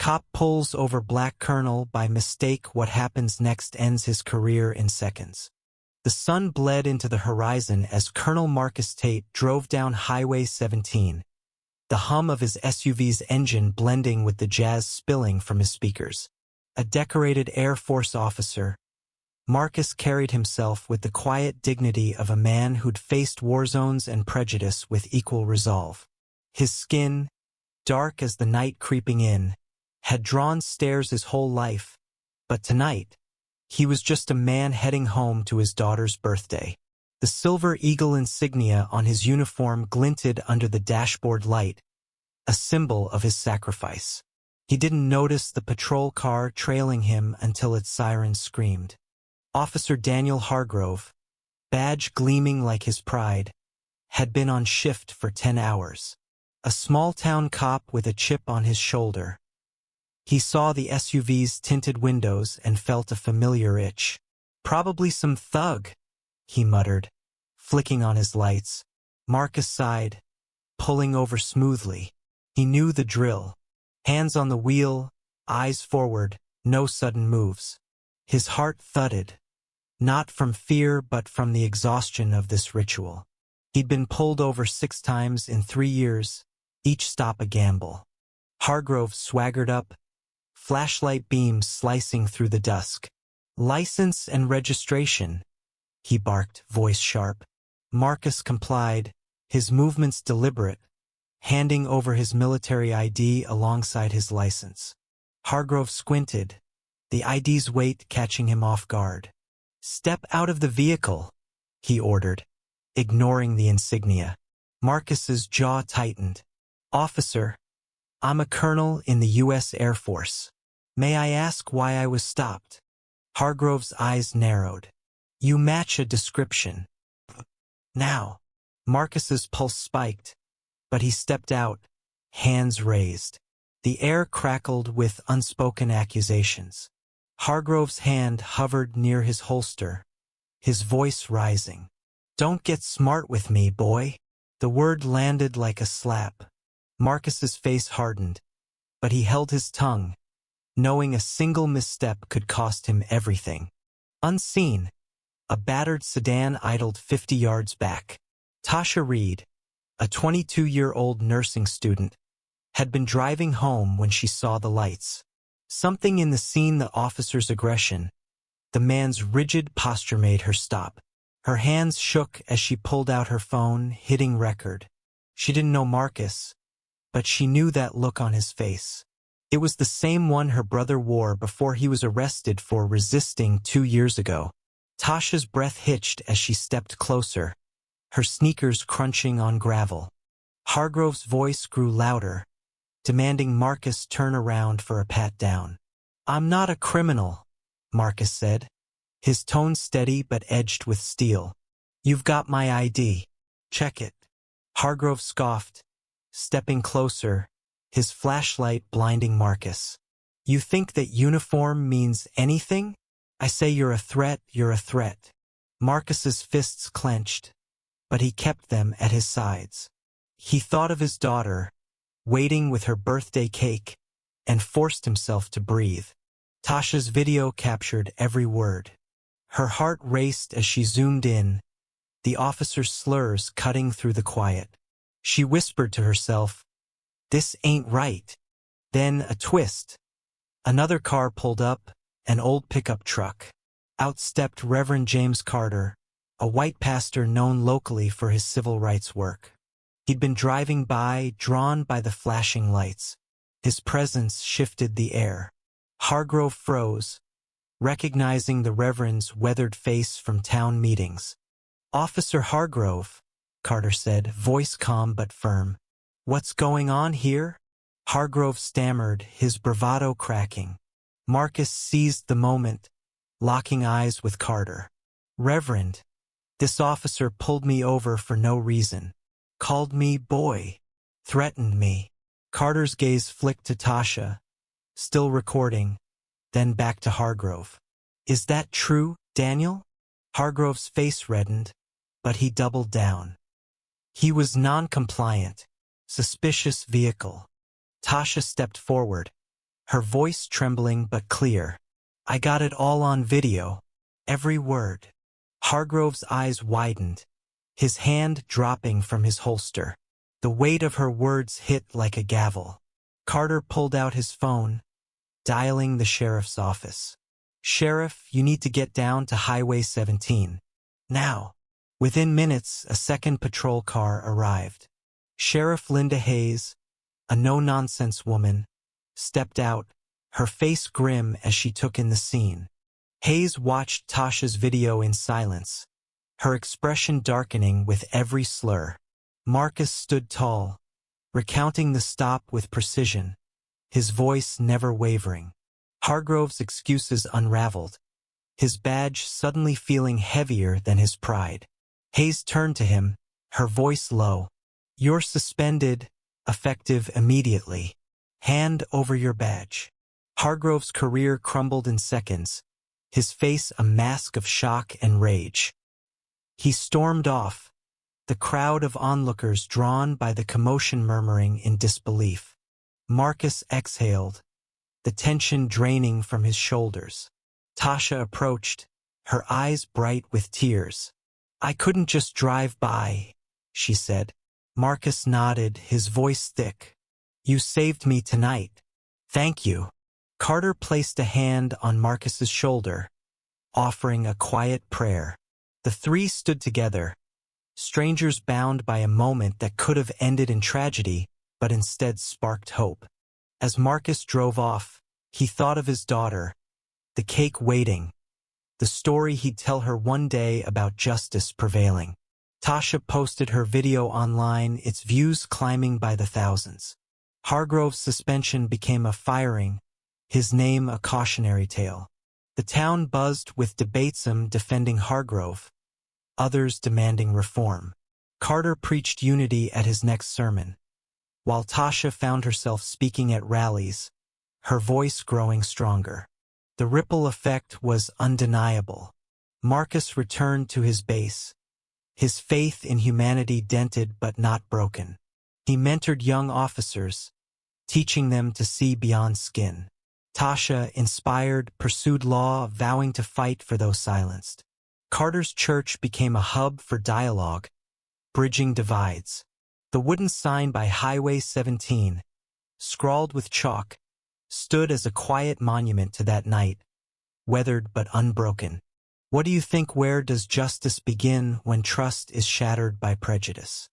Cop pulls over Black Colonel by mistake. What happens next ends his career in seconds. The sun bled into the horizon as Colonel Marcus Tate drove down Highway 17, the hum of his SUV's engine blending with the jazz spilling from his speakers. A decorated Air Force officer, Marcus carried himself with the quiet dignity of a man who'd faced war zones and prejudice with equal resolve. His skin, dark as the night creeping in, had drawn stares his whole life, but tonight, he was just a man heading home to his daughter's birthday. The silver eagle insignia on his uniform glinted under the dashboard light, a symbol of his sacrifice. He didn't notice the patrol car trailing him until its siren screamed. Officer Daniel Hargrove, badge gleaming like his pride, had been on shift for 10 hours. A small-town cop with a chip on his shoulder. He saw the SUV's tinted windows and felt a familiar itch. Probably some thug, he muttered, flicking on his lights. Marcus sighed, pulling over smoothly. He knew the drill. Hands on the wheel, eyes forward, no sudden moves. His heart thudded, not from fear but from the exhaustion of this ritual. He'd been pulled over 6 times in 3 years, each stop a gamble. Hargrove swaggered up, flashlight beams slicing through the dusk. "License and registration," he barked, voice sharp. Marcus complied, his movements deliberate, handing over his military ID alongside his license. Hargrove squinted, the ID's weight catching him off guard. "Step out of the vehicle," he ordered, ignoring the insignia. Marcus's jaw tightened. "Officer, I'm a colonel in the U.S. Air Force. May I ask why I was stopped?" Hargrove's eyes narrowed. "You match a description." Now, Marcus's pulse spiked, but he stepped out, hands raised. The air crackled with unspoken accusations. Hargrove's hand hovered near his holster, his voice rising. "Don't get smart with me, boy." The word landed like a slap. Marcus's face hardened, but he held his tongue, knowing a single misstep could cost him everything. Unseen, a battered sedan idled 50 yards back. Tasha Reed, a 22-year-old nursing student, had been driving home when she saw the lights. Something in the scene, the officer's aggression, the man's rigid posture made her stop. Her hands shook as she pulled out her phone, hitting record. She didn't know Marcus, but she knew that look on his face. It was the same one her brother wore before he was arrested for resisting 2 years ago. Tasha's breath hitched as she stepped closer, her sneakers crunching on gravel. Hargrove's voice grew louder, demanding Marcus turn around for a pat down. "I'm not a criminal," Marcus said, his tone steady but edged with steel. "You've got my ID. Check it." Hargrove scoffed, stepping closer, his flashlight blinding Marcus. "You think that uniform means anything? I say you're a threat, you're a threat." Marcus's fists clenched, but he kept them at his sides. He thought of his daughter, waiting with her birthday cake, and forced himself to breathe. Tasha's video captured every word. Her heart raced as she zoomed in, the officer's slurs cutting through the quiet. She whispered to herself, "This ain't right." Then a twist. Another car pulled up, an old pickup truck. Out stepped Reverend James Carter, a white pastor known locally for his civil rights work. He'd been driving by, drawn by the flashing lights. His presence shifted the air. Hargrove froze, recognizing the Reverend's weathered face from town meetings. "Officer Hargrove," Carter said, voice calm but firm. "What's going on here?" Hargrove stammered, his bravado cracking. Marcus seized the moment, locking eyes with Carter. "Reverend, this officer pulled me over for no reason. Called me boy. Threatened me." Carter's gaze flicked to Tasha, still recording, then back to Hargrove. "Is that true, Daniel?" Hargrove's face reddened, but he doubled down. "He was non-compliant. Suspicious vehicle." Tasha stepped forward, her voice trembling but clear. "I got it all on video. Every word." Hargrove's eyes widened, his hand dropping from his holster. The weight of her words hit like a gavel. Carter pulled out his phone, dialing the sheriff's office. "Sheriff, you need to get down to Highway 17. Now." Within minutes, a second patrol car arrived. Sheriff Linda Hayes, a no-nonsense woman, stepped out, her face grim as she took in the scene. Hayes watched Tasha's video in silence, her expression darkening with every slur. Marcus stood tall, recounting the stop with precision, his voice never wavering. Hargrove's excuses unraveled, his badge suddenly feeling heavier than his pride. Hayes turned to him, her voice low. "You're suspended, effective immediately. Hand over your badge." Hargrove's career crumbled in seconds, his face a mask of shock and rage. He stormed off, the crowd of onlookers drawn by the commotion murmuring in disbelief. Marcus exhaled, the tension draining from his shoulders. Tasha approached, her eyes bright with tears. "I couldn't just drive by," she said. Marcus nodded, his voice thick. "You saved me tonight. Thank you." Carter placed a hand on Marcus's shoulder, offering a quiet prayer. The three stood together, strangers bound by a moment that could have ended in tragedy, but instead sparked hope. As Marcus drove off, he thought of his daughter, the cake waiting, the story he'd tell her one day about justice prevailing. Tasha posted her video online, its views climbing by the thousands. Hargrove's suspension became a firing, his name a cautionary tale. The town buzzed with debatesome defending Hargrove, others demanding reform. Carter preached unity at his next sermon, while Tasha found herself speaking at rallies, her voice growing stronger. The ripple effect was undeniable. Marcus returned to his base, his faith in humanity dented but not broken. He mentored young officers, teaching them to see beyond skin. Tasha, inspired, pursued law, vowing to fight for those silenced. Carter's church became a hub for dialogue, bridging divides. The wooden sign by Highway 17, scrawled with chalk, stood as a quiet monument to that night, weathered but unbroken. What do you think? Where does justice begin when trust is shattered by prejudice?